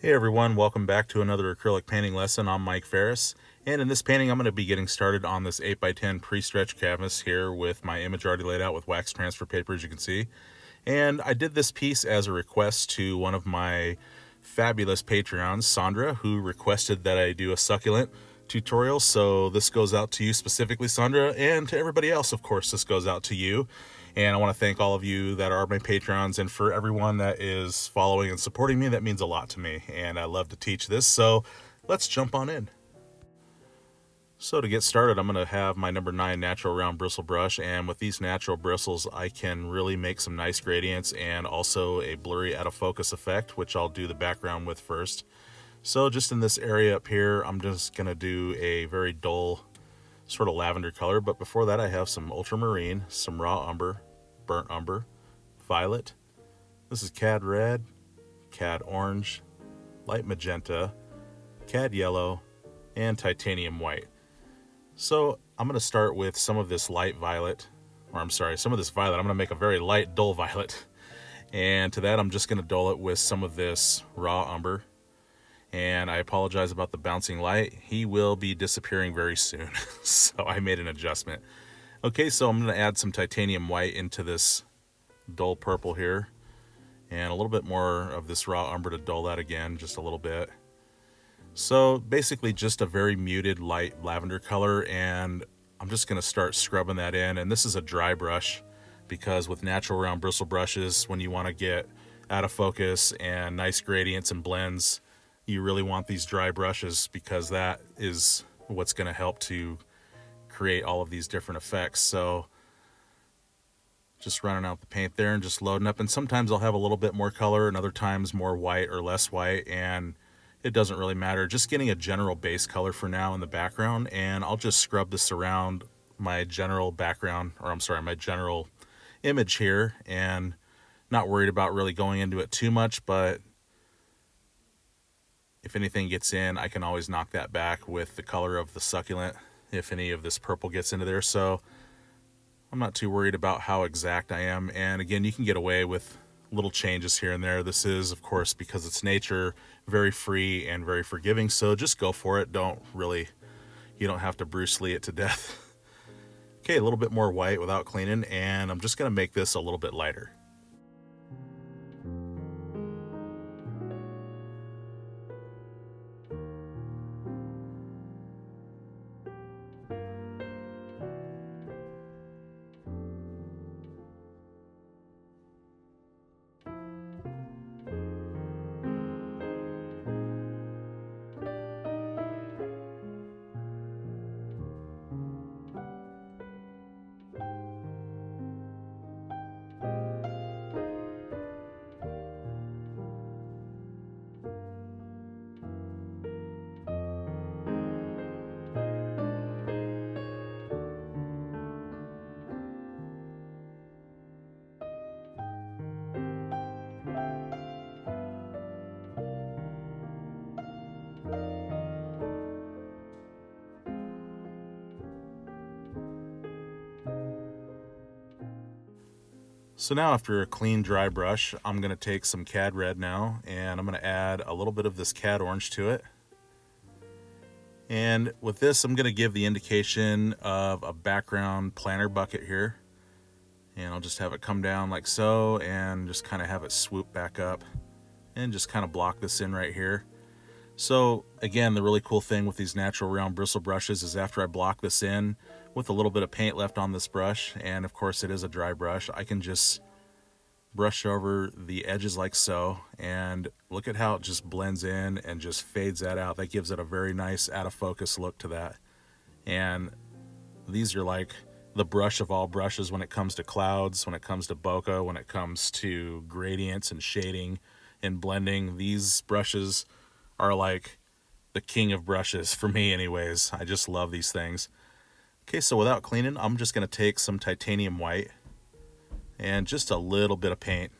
Hey everyone, welcome back to another acrylic painting lesson. I'm Mike Ferris, and in this painting I'm going to be getting started on this 8x10 pre-stretch canvas here with my image already laid out with wax transfer paper, as you can see. And I did this piece as a request to one of my fabulous Patreons, Sandra, who requested that I do a succulent tutorial. So this goes out to you specifically, Sandra, and to everybody else, of course, this goes out to you. And I want to thank all of you that are my Patreons, and for everyone that is following and supporting me. That means a lot to me, and I love to teach this. So let's jump on in. So to get started, I'm going to have my number 9 natural round bristle brush, and with these natural bristles I can really make some nice gradients and also a blurry out of focus effect, which I'll do the background with first. So just in this area up here, I'm just going to do a very dull sort of lavender color, but before that I have some ultramarine, some raw umber, burnt umber, violet, this is Cad Red, Cad Orange, light magenta, Cad Yellow, and titanium white. So I'm going to start with some of this light violet, some of this violet. I'm going to make a very light, dull violet. And to that I'm just going to dull it with some of this raw umber. And I apologize about the bouncing light. He will be disappearing very soon. So I made an adjustment. Okay, so I'm going to add some titanium white into this dull purple here. And a little bit more of this raw umber to dull that again, just a little bit. So basically just a very muted light lavender color, and I'm just going to start scrubbing that in. And this is a dry brush, because with natural round bristle brushes, when you want to get out of focus and nice gradients and blends, you really want these dry brushes, because that is what's going to help to create all of these different effects. So just running out the paint there and just loading up, and sometimes I'll have a little bit more color and other times more white or less white, and it doesn't really matter. Just getting a general base color for now in the background, and I'll just scrub this around my general background, my general image here, and not worried about really going into it too much, but if anything gets in, I can always knock that back with the color of the succulent if any of this purple gets into there. So I'm not too worried about how exact I am. And again, you can get away with little changes here and there. This is, of course, because it's nature, very free and very forgiving. So just go for it. You don't have to Bruce Lee it to death. Okay, a little bit more white without cleaning, and I'm just going to make this a little bit lighter. So now, after a clean dry brush, I'm going to take some Cad Red now, and I'm going to add a little bit of this Cad Orange to it. And with this, I'm going to give the indication of a background planter bucket here. And I'll just have it come down like so, and just kind of have it swoop back up, and just kind of block this in right here. So again, the really cool thing with these natural round bristle brushes is after I block this in with a little bit of paint left on this brush, and of course it is a dry brush, I can just brush over the edges like so, and look at how it just blends in and just fades that out. That gives it a very nice out of focus look to that. And these are like the brush of all brushes when it comes to clouds, when it comes to bokeh, when it comes to gradients and shading and blending. These brushes are like the king of brushes for me anyways. I just love these things. Okay, so without cleaning, I'm just going to take some titanium white and just a little bit of paint,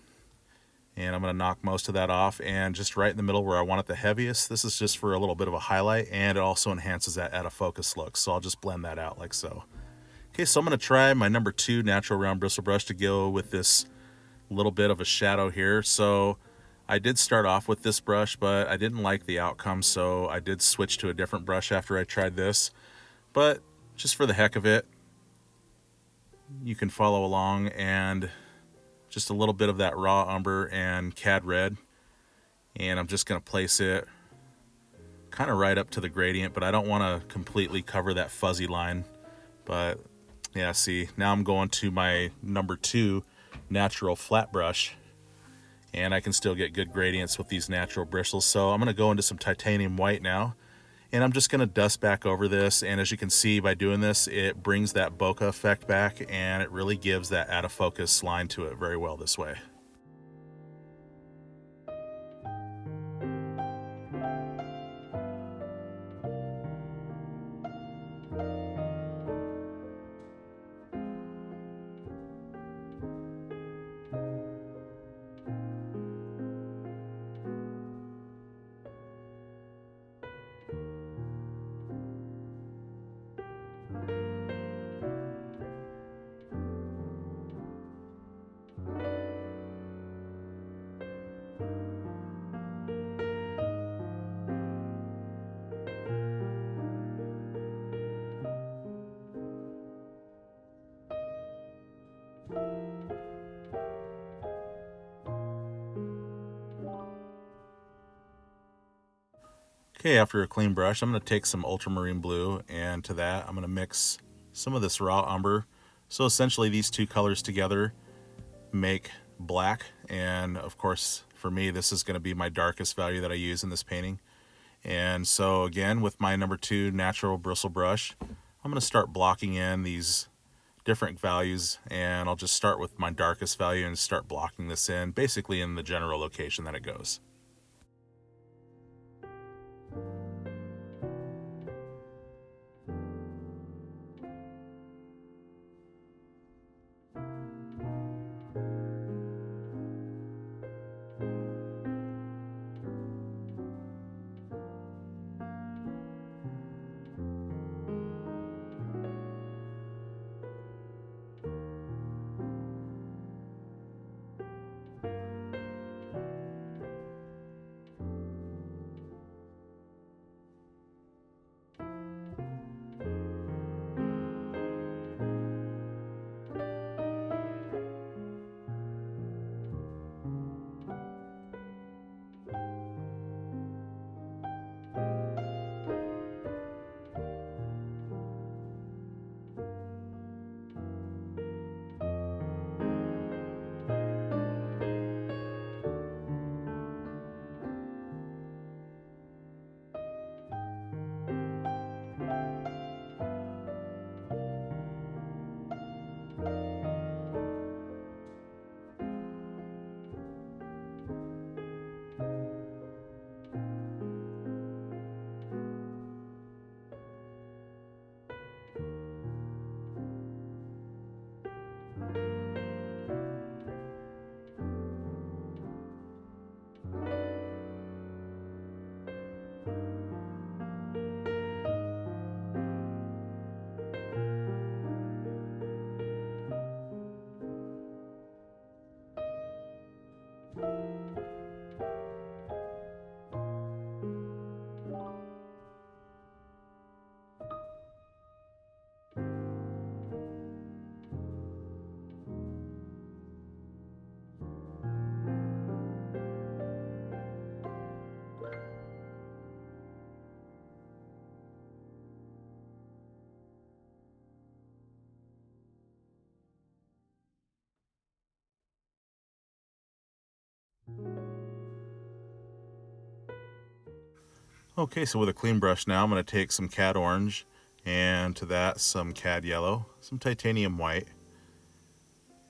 and I'm going to knock most of that off, and just right in the middle where I want it the heaviest, this is just for a little bit of a highlight, and it also enhances that out of focus look. So I'll just blend that out like so. Okay, so I'm going to try my number 2 natural round bristle brush to go with this little bit of a shadow here. So I did start off with this brush, but I didn't like the outcome, so I did switch to a different brush after I tried this. But just for the heck of it, you can follow along, and just a little bit of that raw umber and Cad Red, and I'm just going to place it kind of right up to the gradient, but I don't want to completely cover that fuzzy line. But yeah, see, now I'm going to my number 2 natural flat brush, and I can still get good gradients with these natural bristles. So I'm going to go into some titanium white now, and I'm just going to dust back over this. And as you can see, by doing this, it brings that bokeh effect back, and it really gives that out of focus line to it very well this way. Okay, after a clean brush, I'm going to take some ultramarine blue, and to that I'm going to mix some of this raw umber. So essentially these two colors together make black, and of course for me this is going to be my darkest value that I use in this painting. And so again, with my number 2 natural bristle brush, I'm going to start blocking in these different values, and I'll just start with my darkest value and start blocking this in basically in the general location that it goes. Okay, so with a clean brush now, I'm going to take some Cad Orange, and to that some Cad Yellow, some titanium white,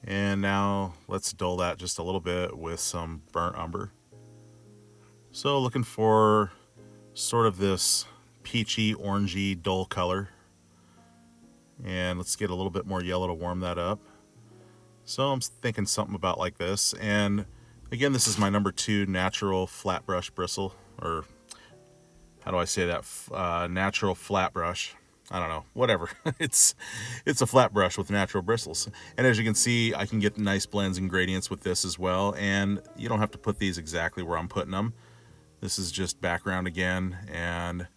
and now let's dull that just a little bit with some burnt umber. So looking for sort of this peachy, orangey, dull color, and let's get a little bit more yellow to warm that up. So I'm thinking something about like this, and again, this is my number 2 natural flat brush bristle, or how do I say that? Natural flat brush. I don't know, whatever. It's a flat brush with natural bristles. And as you can see, I can get nice blends and gradients with this as well. And you don't have to put these exactly where I'm putting them. This is just background again. And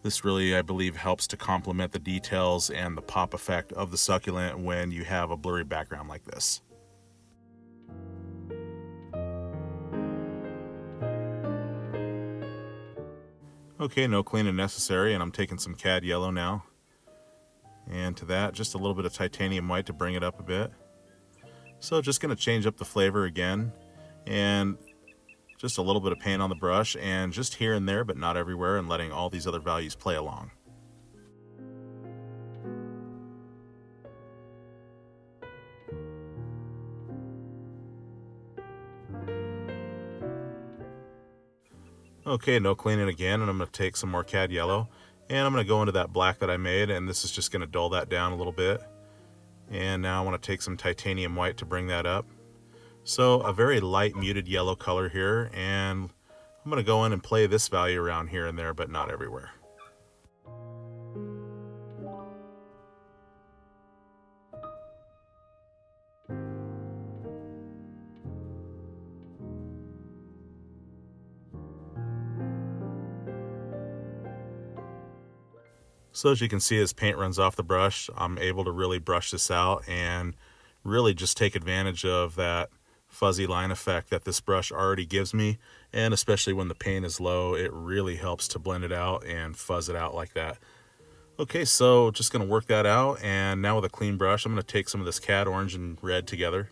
this really, I believe, helps to complement the details and the pop effect of the succulent when you have a blurry background like this. Okay, no cleaning necessary, and I'm taking some Cad Yellow now. And to that, just a little bit of titanium white to bring it up a bit. So just going to change up the flavor again, and just a little bit of paint on the brush, and just here and there, but not everywhere, and letting all these other values play along. Okay, no cleaning again, and I'm going to take some more Cad Yellow, and I'm going to go into that black that I made, and this is just going to dull that down a little bit. And now I want to take some titanium white to bring that up. So a very light muted yellow color here, and I'm going to go in and play this value around here and there, but not everywhere. So as you can see, as paint runs off the brush, I'm able to really brush this out and really just take advantage of that fuzzy line effect that this brush already gives me. And especially when the paint is low, it really helps to blend it out and fuzz it out like that. Okay, so just going to work that out, and now with a clean brush, I'm going to take some of this Cad Orange and Red together.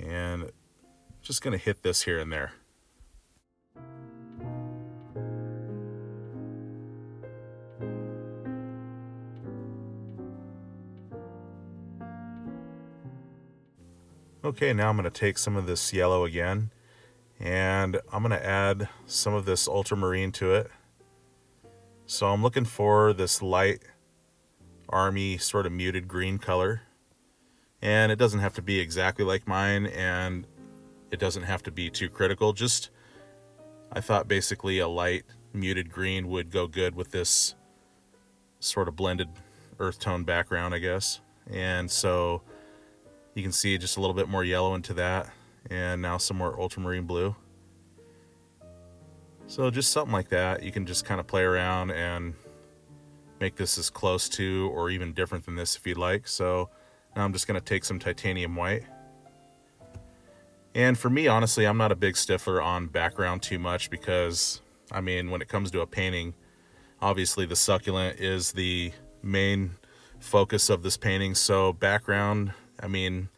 And just going to hit this here and there. Okay, now I'm going to take some of this yellow again, and I'm going to add some of this ultramarine to it. So I'm looking for this light, army, sort of muted green color. And it doesn't have to be exactly like mine, and it doesn't have to be too critical. Just, I thought basically a light, muted green would go good with this sort of blended earth tone background, I guess. And so you can see just a little bit more yellow into that, and now some more ultramarine blue. So just something like that. You can just kind of play around and make this as close to or even different than this if you'd like. So now I'm just going to take some titanium white. And for me, honestly, I'm not a big stiffler on background too much because, I mean, when it comes to a painting, obviously the succulent is the main focus of this painting. So background, I mean,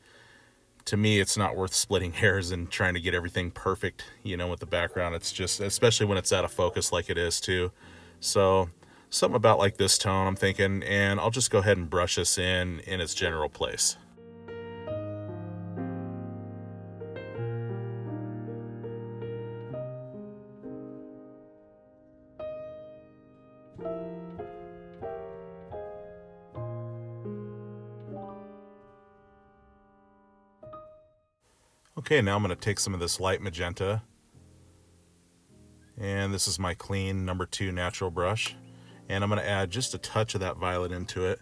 to me, it's not worth splitting hairs and trying to get everything perfect, you know, with the background. It's just, especially when it's out of focus like it is too. So something about like this tone, I'm thinking, and I'll just go ahead and brush this in its general place. Okay, now I'm going to take some of this light magenta, and this is my clean #2 natural brush, and I'm going to add just a touch of that violet into it,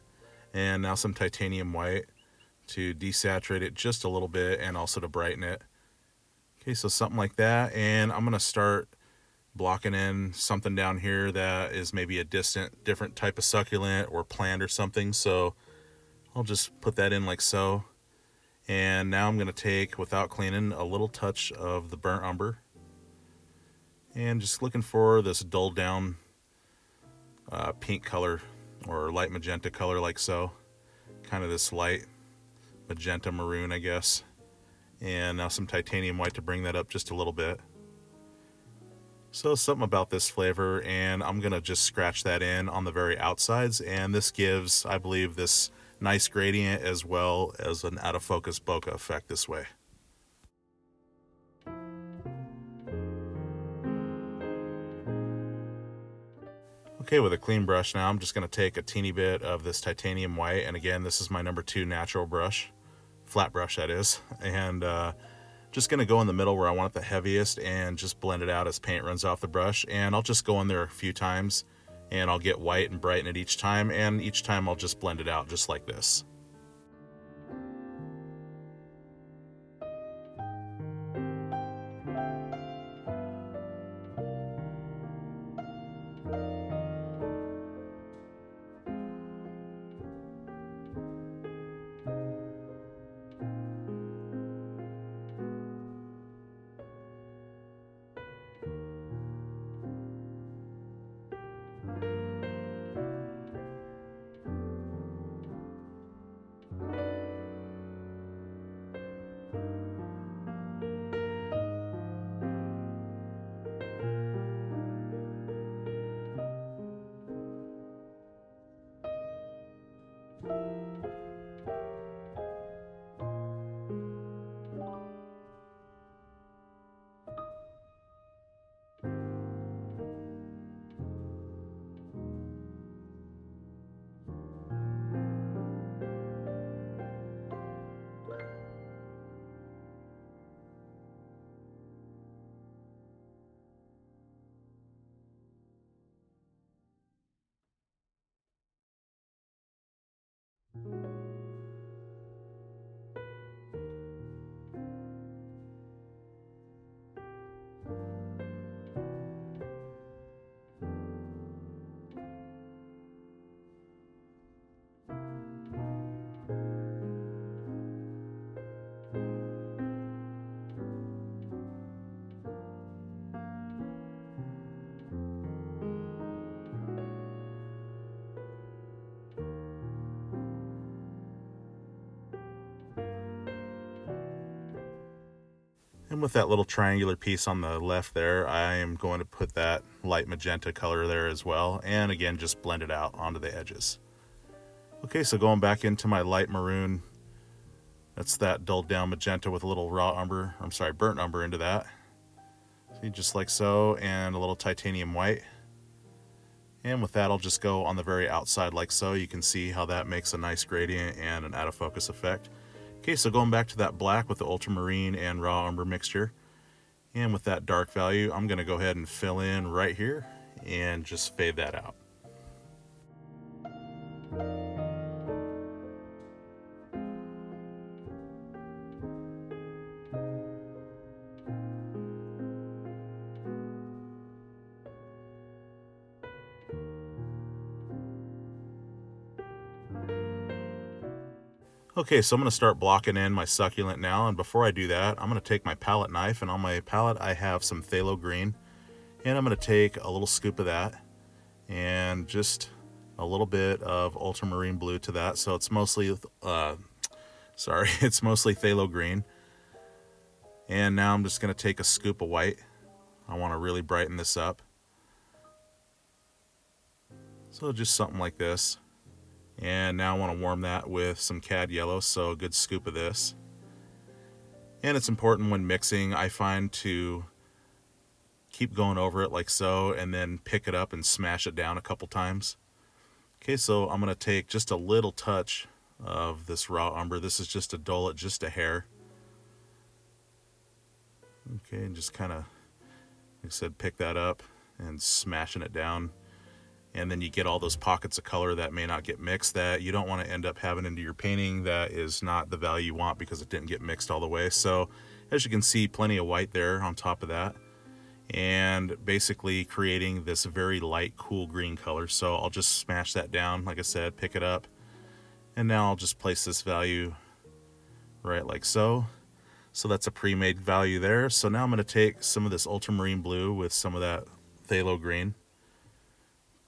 and now some titanium white to desaturate it just a little bit and also to brighten it. Okay, so something like that, and I'm going to start blocking in something down here that is maybe a different type of succulent or plant or something, so I'll just put that in like so. And now I'm going to take, without cleaning, a little touch of the burnt umber. And just looking for this dulled down pink color or light magenta color like so. Kind of this light magenta maroon, I guess. And now some titanium white to bring that up just a little bit. So something about this flavor, and I'm going to just scratch that in on the very outsides. And this gives, I believe, this nice gradient as well as an out of focus bokeh effect this way. Okay, with a clean brush now, I'm just going to take a teeny bit of this titanium white, and again, this is my #2 natural brush, flat brush that is, and just going to go in the middle where I want it the heaviest and just blend it out as paint runs off the brush. And I'll just go in there a few times and I'll get white and brighten it each time, and each time I'll just blend it out just like this. And with that little triangular piece on the left there, I am going to put that light magenta color there as well, and again just blend it out onto the edges. Okay, so going back into my light maroon, that's that dulled down magenta with a little burnt umber into that. See, just like so, and a little titanium white. And with that, I'll just go on the very outside like so. You can see how that makes a nice gradient and an out of focus effect. Okay, so going back to that black with the ultramarine and raw umber mixture, and with that dark value, I'm going to go ahead and fill in right here and just fade that out. Okay, so I'm going to start blocking in my succulent now, and before I do that, I'm going to take my palette knife, and on my palette I have some phthalo green, and I'm going to take a little scoop of that and just a little bit of ultramarine blue to that, so it's mostly it's mostly phthalo green. And now I'm just going to take a scoop of white. I want to really brighten this up, so just something like this. And now I want to warm that with some Cad Yellow, so a good scoop of this. And it's important when mixing, I find, to keep going over it like so, and then pick it up and smash it down a couple times. Okay, so I'm going to take just a little touch of this raw umber. This is just to dull it just a hair. Okay, and just kind of, like I said, pick that up and smashing it down. And then you get all those pockets of color that may not get mixed that you don't want to end up having into your painting that is not the value you want because it didn't get mixed all the way. So as you can see, plenty of white there on top of that, and basically creating this very light, cool green color. So I'll just smash that down, like I said, pick it up, and now I'll just place this value right like so. So that's a pre-made value there. So now I'm going to take some of this ultramarine blue with some of that phthalo green.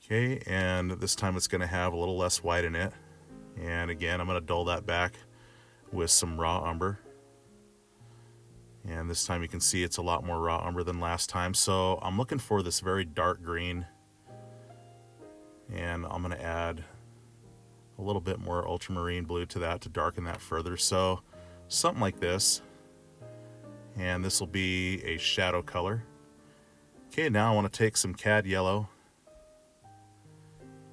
Okay, and this time it's going to have a little less white in it. And again, I'm going to dull that back with some raw umber. And this time you can see it's a lot more raw umber than last time. So I'm looking for this very dark green. And I'm going to add a little bit more ultramarine blue to that to darken that further. So something like this. And this will be a shadow color. Okay, now I want to take some Cad Yellow,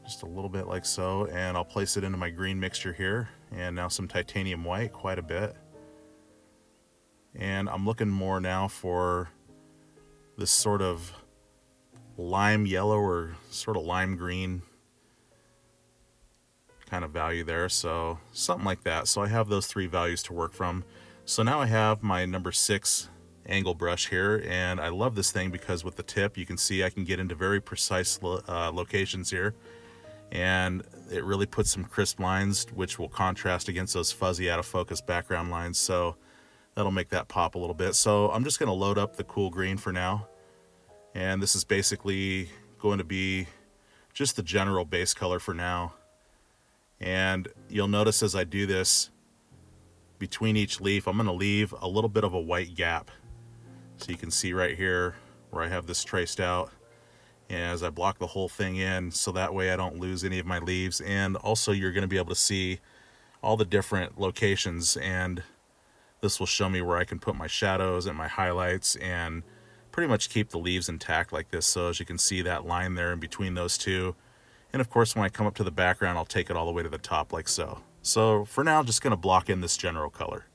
just a little bit like so, and I'll place it into my green mixture here, and now some titanium white, quite a bit. And I'm looking more now for this sort of lime yellow or sort of lime green kind of value there, so something like that. So I have those three values to work from. So now I have my number 6 angle brush here, and I love this thing because with the tip you can see I can get into very precise locations here, and it really puts some crisp lines which will contrast against those fuzzy out of focus background lines, so that'll make that pop a little bit. So I'm just going to load up the cool green for now, and this is basically going to be just the general base color for now. And you'll notice as I do this, between each leaf, I'm going to leave a little bit of a white gap. So you can see right here where I have this traced out. And as I block the whole thing in, so that way I don't lose any of my leaves. And also you're going to be able to see all the different locations. And this will show me where I can put my shadows and my highlights and pretty much keep the leaves intact like this. So as you can see that line there in between those two. And of course, when I come up to the background, I'll take it all the way to the top like so. So for now, I'm just going to block in this general color.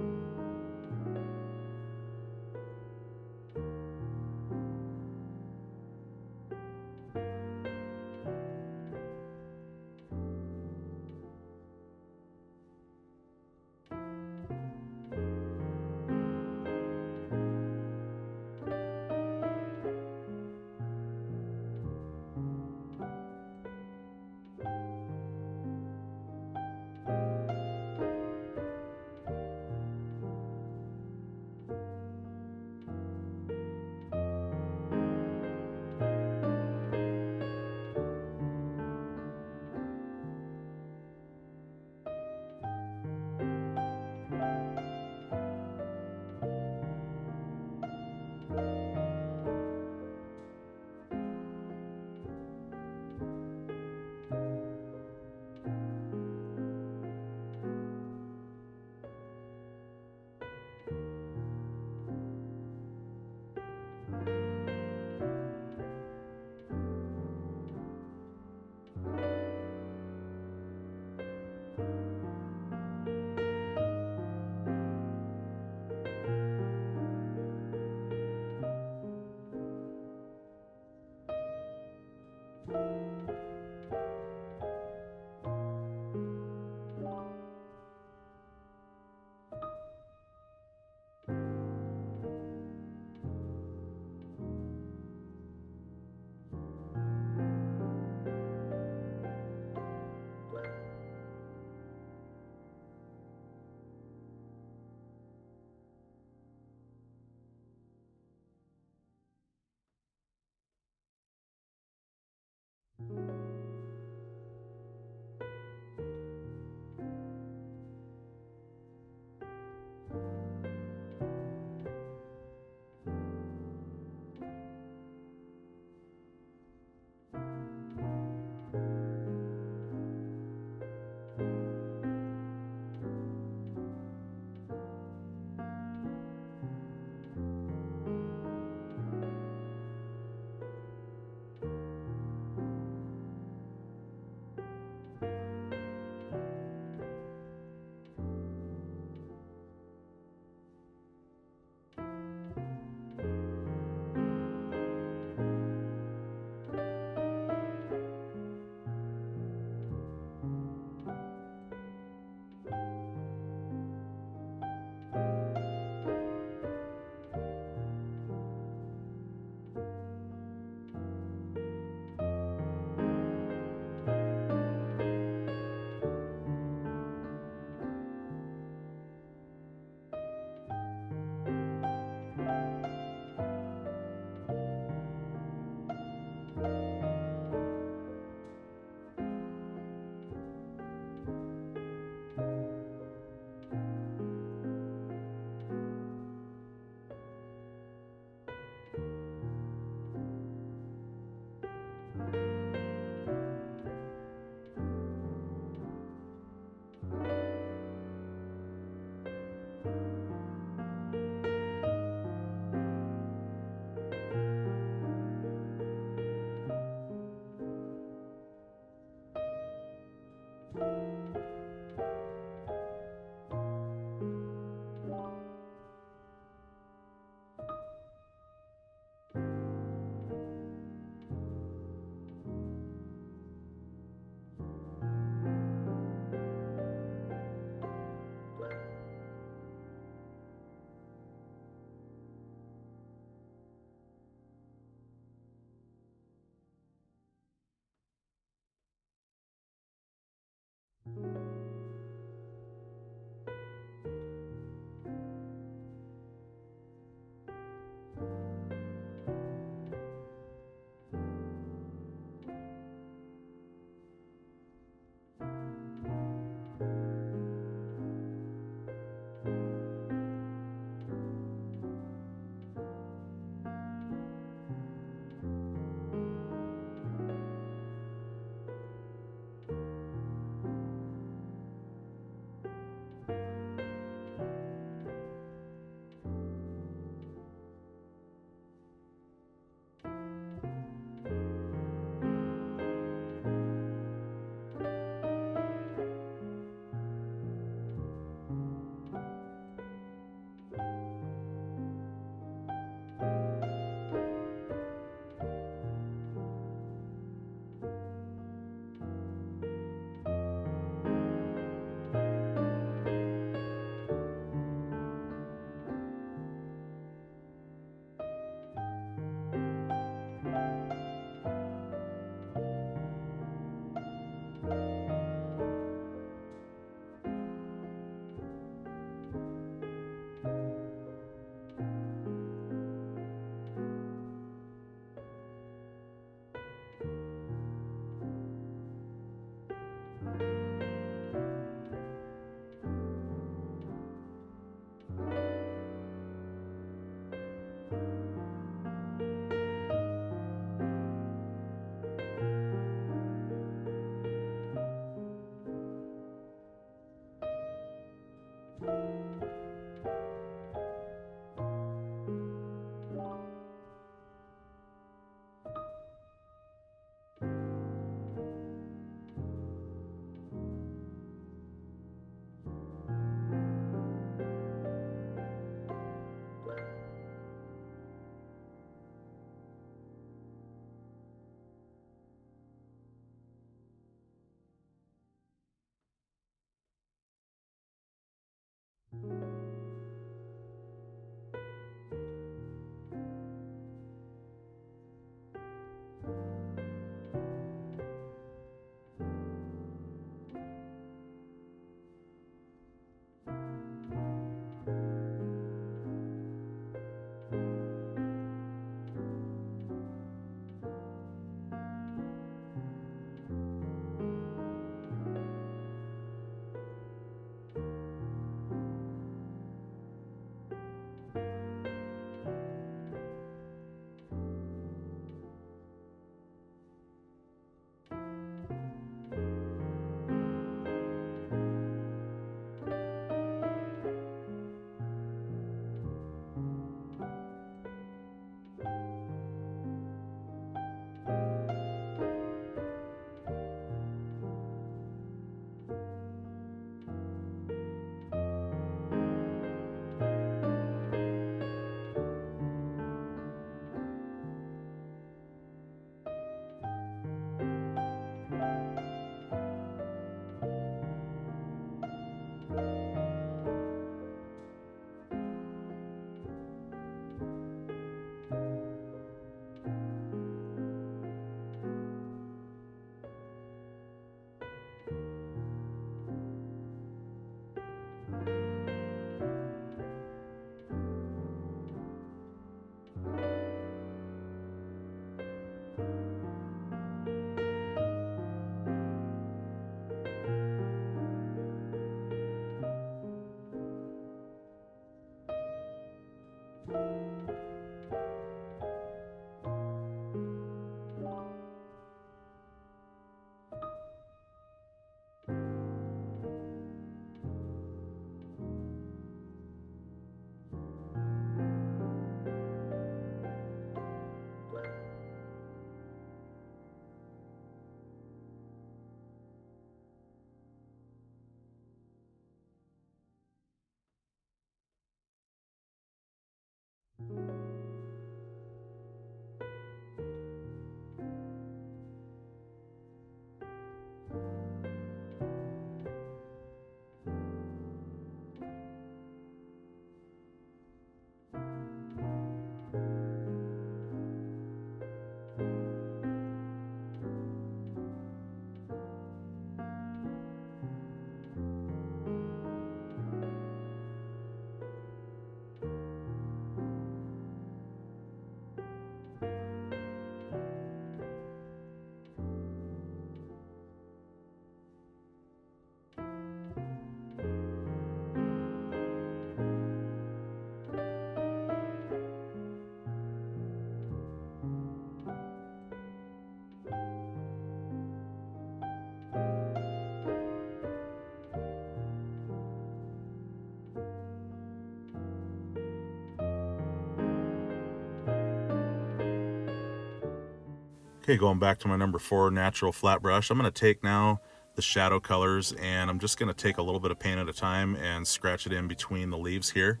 Okay, going back to my number 4 natural flat brush, I'm going to take now the shadow colors, and I'm just going to take a little bit of paint at a time and scratch it in between the leaves here.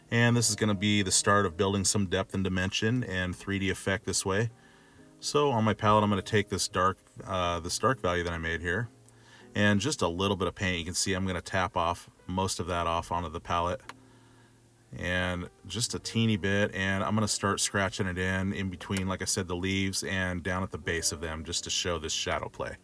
And this is going to be the start of building some depth and dimension and 3D effect this way. So on my palette, I'm going to take this dark value that I made here, and just a little bit of paint. You can see I'm going to tap off most of that off onto the palette, and just a teeny bit, and I'm going to start scratching it in between, like I said, the leaves and down at the base of them, just to show this shadow play.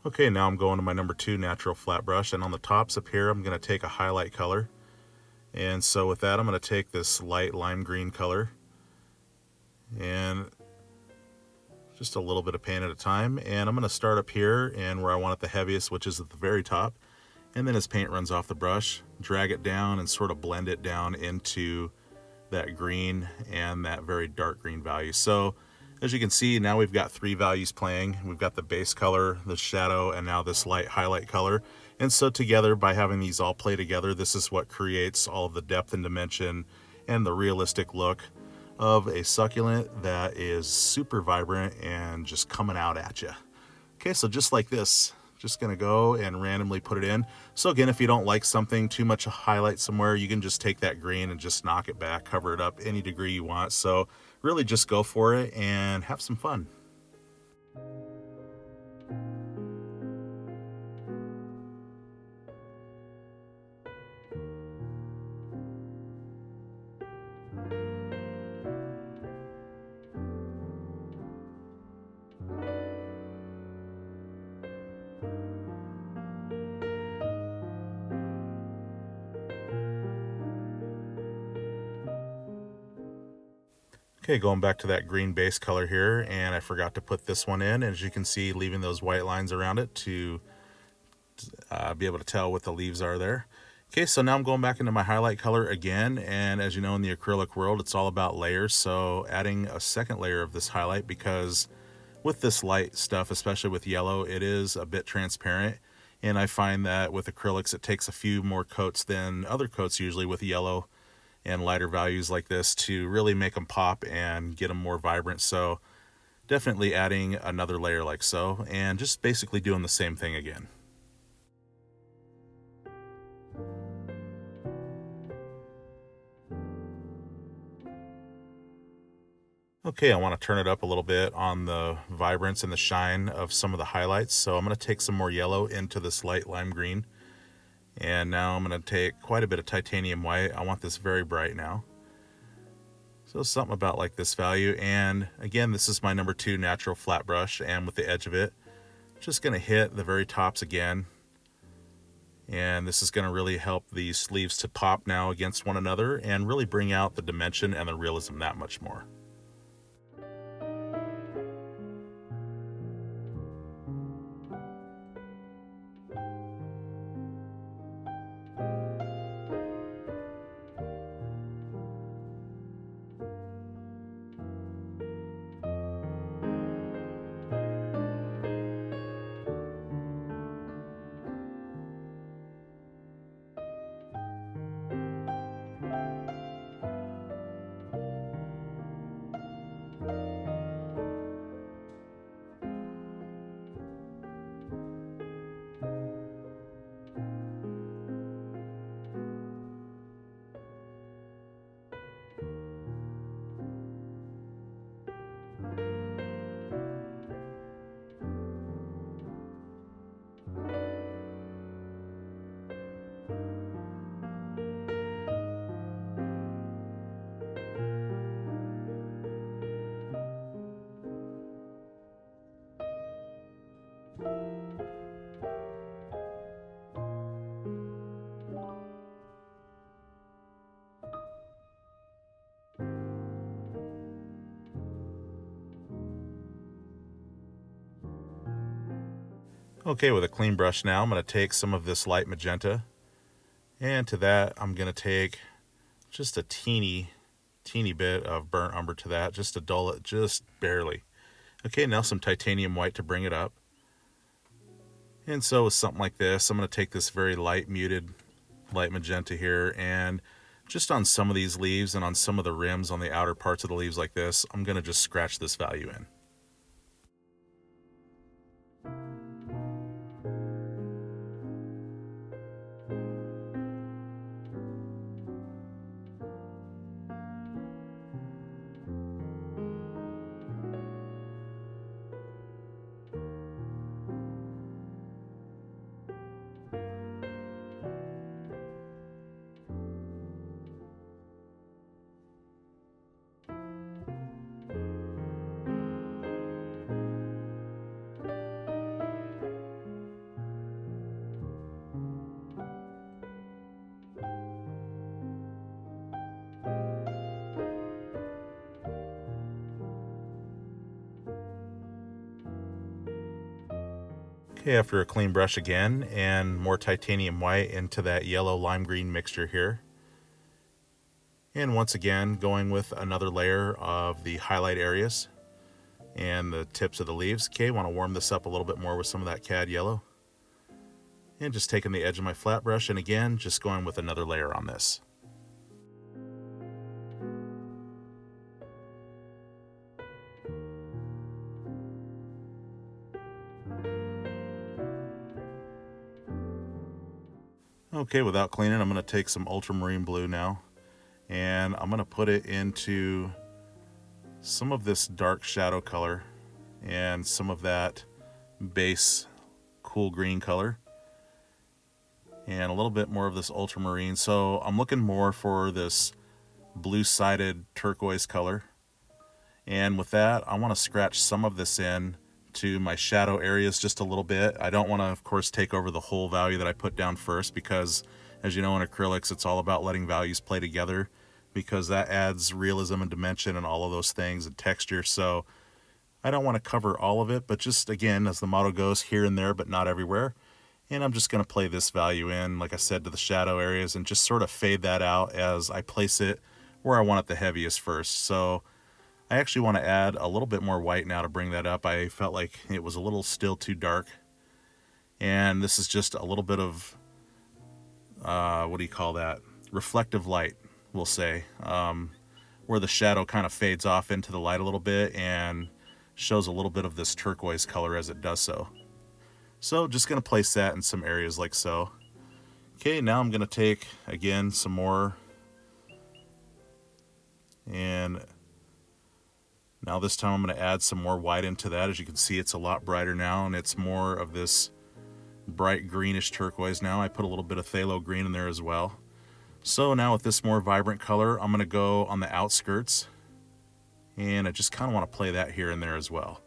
Okay, now I'm going to my number 2 natural flat brush, and on the tops up here, I'm going to take a highlight color. And so with that, I'm going to take this light lime green color and just a little bit of paint at a time. And I'm going to start up here and where I want it the heaviest, which is at the very top. And then as paint runs off the brush, drag it down and sort of blend it down into that green and that very dark green value. So as you can see, now we've got 3 values playing. We've got the base color, the shadow, and now this light highlight color. And so together, by having these all play together, this is what creates all of the depth and dimension and the realistic look of a succulent that is super vibrant and just coming out at you. Okay, so just like this, just gonna go and randomly put it in. So again, if you don't like something too much highlight somewhere, you can just take that green and just knock it back, cover it up any degree you want. So really just go for it and have some fun. Okay, going back to that green base color here, and I forgot to put this one in, as you can see, leaving those white lines around it to be able to tell what the leaves are there. Okay, so now I'm going back into my highlight color again, and as you know, in the acrylic world, it's all about layers, so adding a second layer of this highlight, because with this light stuff, especially with yellow, it is a bit transparent, and I find that with acrylics, it takes a few more coats than other coats usually with yellow and lighter values like this to really make them pop and get them more vibrant. So definitely adding another layer like so, and just basically doing the same thing again. Okay, I want to turn it up a little bit on the vibrance and the shine of some of the highlights. So I'm going to take some more yellow into this light lime green. And now I'm going to take quite a bit of titanium white. I want this very bright now. So something about like this value. And again, this is my number 2 natural flat brush, and with the edge of it, just going to hit the very tops again. And this is going to really help these leaves to pop now against one another and really bring out the dimension and the realism that much more. Okay, with a clean brush now, I'm going to take some of this light magenta, and to that I'm going to take just a teeny bit of burnt umber to that, just to dull it just barely. Okay, now some titanium white to bring it up. And so with something like this, I'm going to take this very light muted light magenta here, and just on some of these leaves and on some of the rims on the outer parts of the leaves like this, I'm going to just scratch this value in. Okay, after a clean brush again, and more titanium white into that yellow lime green mixture here. And once again, going with another layer of the highlight areas and the tips of the leaves. Okay, want to warm this up a little bit more with some of that Cad Yellow. And just taking the edge of my flat brush, and again, just going with another layer on this. Okay, without cleaning, I'm going to take some ultramarine blue now, and I'm going to put it into some of this dark shadow color and some of that base cool green color, and a little bit more of this ultramarine. So I'm looking more for this blue-sided turquoise color, and with that, I want to scratch some of this in to my shadow areas just a little bit. I don't want to, of course, take over the whole value that I put down first, because as you know, in acrylics, it's all about letting values play together, because that adds realism and dimension and all of those things and texture. So I don't want to cover all of it, but just, again, as the motto goes, here and there, but not everywhere. And I'm just going to play this value in, like I said, to the shadow areas, and just sort of fade that out as I place it where I want it the heaviest first. So I actually want to add a little bit more white now to bring that up. I felt like it was a little still too dark. And this is just a little bit of, what do you call that? Reflective light, we'll say, where the shadow kind of fades off into the light a little bit and shows a little bit of this turquoise color as it does so. So just going to place that in some areas like so. Okay, now I'm going to take, again, some more, and now this time I'm going to add some more white into that. As you can see, it's a lot brighter now, and it's more of this bright greenish turquoise now. I put a little bit of phthalo green in there as well. So now with this more vibrant color, I'm going to go on the outskirts, and I just kind of want to play that here and there as well.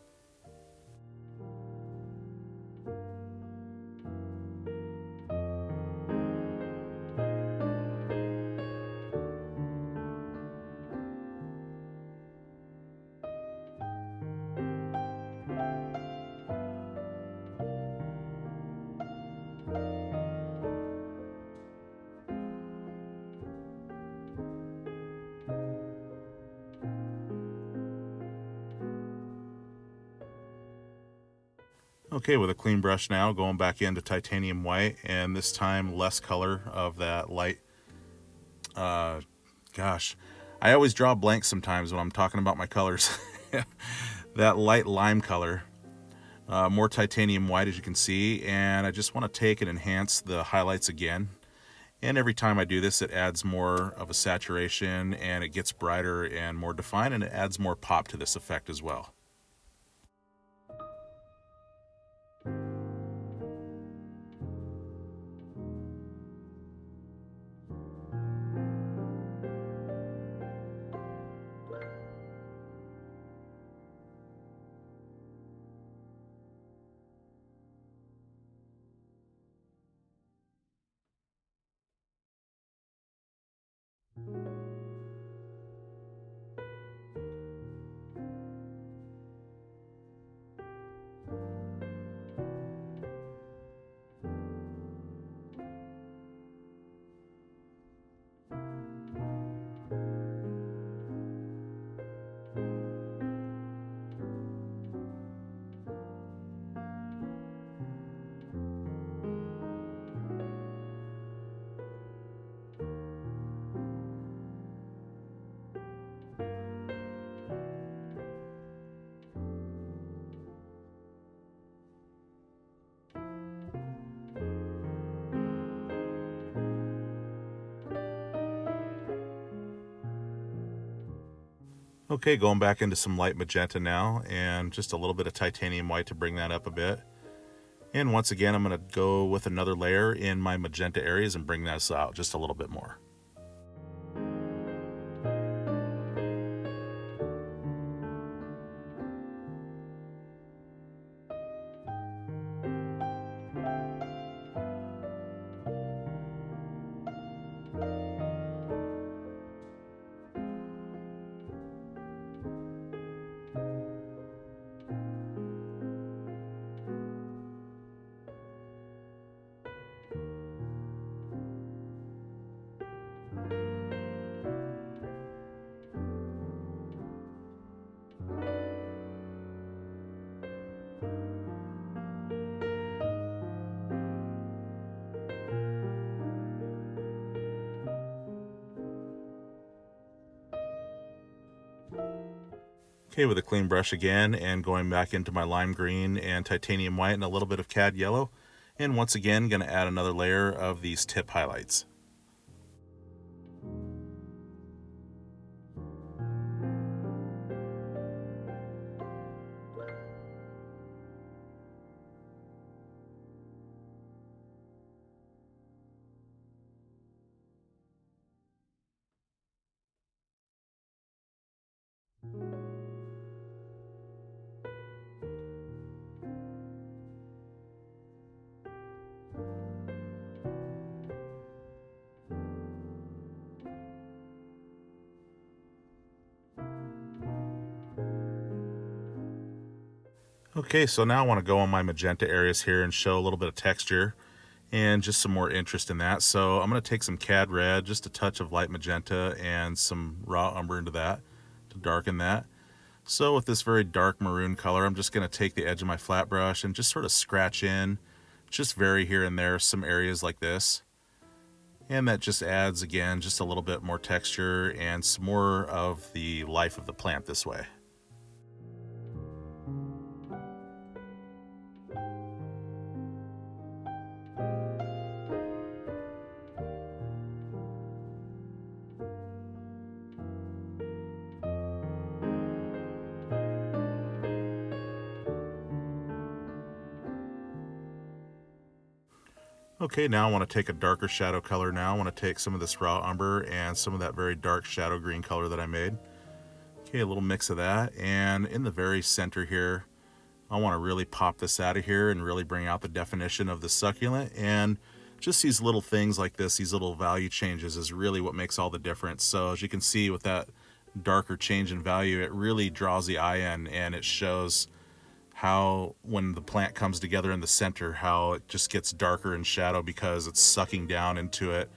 Okay, with a clean brush now, going back into titanium white, and this time less color of that light. Gosh, I always draw blanks sometimes when I'm talking about my colors. That light lime color, more titanium white, as you can see, and I just want to take and enhance the highlights again. And every time I do this, it adds more of a saturation, and it gets brighter and more defined, and it adds more pop to this effect as well. Okay, going back into some light magenta now, and just a little bit of titanium white to bring that up a bit. And once again, I'm going to go with another layer in my magenta areas and bring this out just a little bit more. Okay, with a clean brush again, and going back into my lime green and titanium white and a little bit of Cad Yellow. And once again, going to add another layer of these tip highlights. Okay, so now I want to go on my magenta areas here and show a little bit of texture and just some more interest in that. So I'm going to take some Cad Red, just a touch of light magenta, and some raw umber into that to darken that. So with this very dark maroon color, I'm just going to take the edge of my flat brush and just sort of scratch in, just very here and there, some areas like this. And that just adds, again, just a little bit more texture and some more of the life of the plant this way. Okay, now I want to take a darker shadow color now. I want to take some of this raw umber and some of that very dark shadow green color that I made. Okay, a little mix of that. And in the very center here, I want to really pop this out of here and really bring out the definition of the succulent. And just these little things like this, these little value changes is really what makes all the difference. So as you can see with that darker change in value, it really draws the eye in, and it shows how when the plant comes together in the center, how it just gets darker in shadow because it's sucking down into it.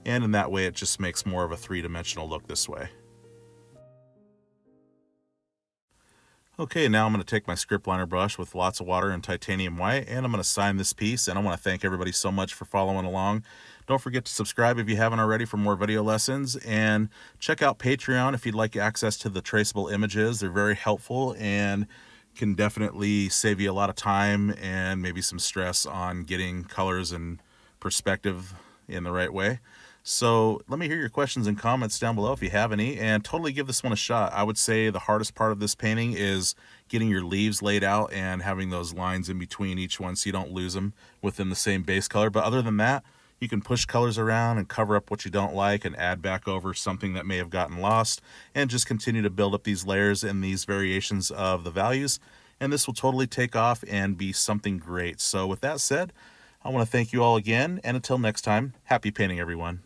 And in that way, it just makes more of a three-dimensional look this way. Okay, now I'm going to take my script liner brush with lots of water and titanium white, and I'm going to sign this piece. And I want to thank everybody so much for following along. Don't forget to subscribe if you haven't already for more video lessons, and check out Patreon if you'd like access to the traceable images. They're very helpful and can definitely save you a lot of time and maybe some stress on getting colors and perspective in the right way. So let me hear your questions and comments down below if you have any, and totally give this one a shot. I would say the hardest part of this painting is getting your leaves laid out and having those lines in between each one so you don't lose them within the same base color. But other than that, you can push colors around and cover up what you don't like and add back over something that may have gotten lost, and just continue to build up these layers and these variations of the values. And this will totally take off and be something great. So with that said, I want to thank you all again, and until next time, happy painting, everyone.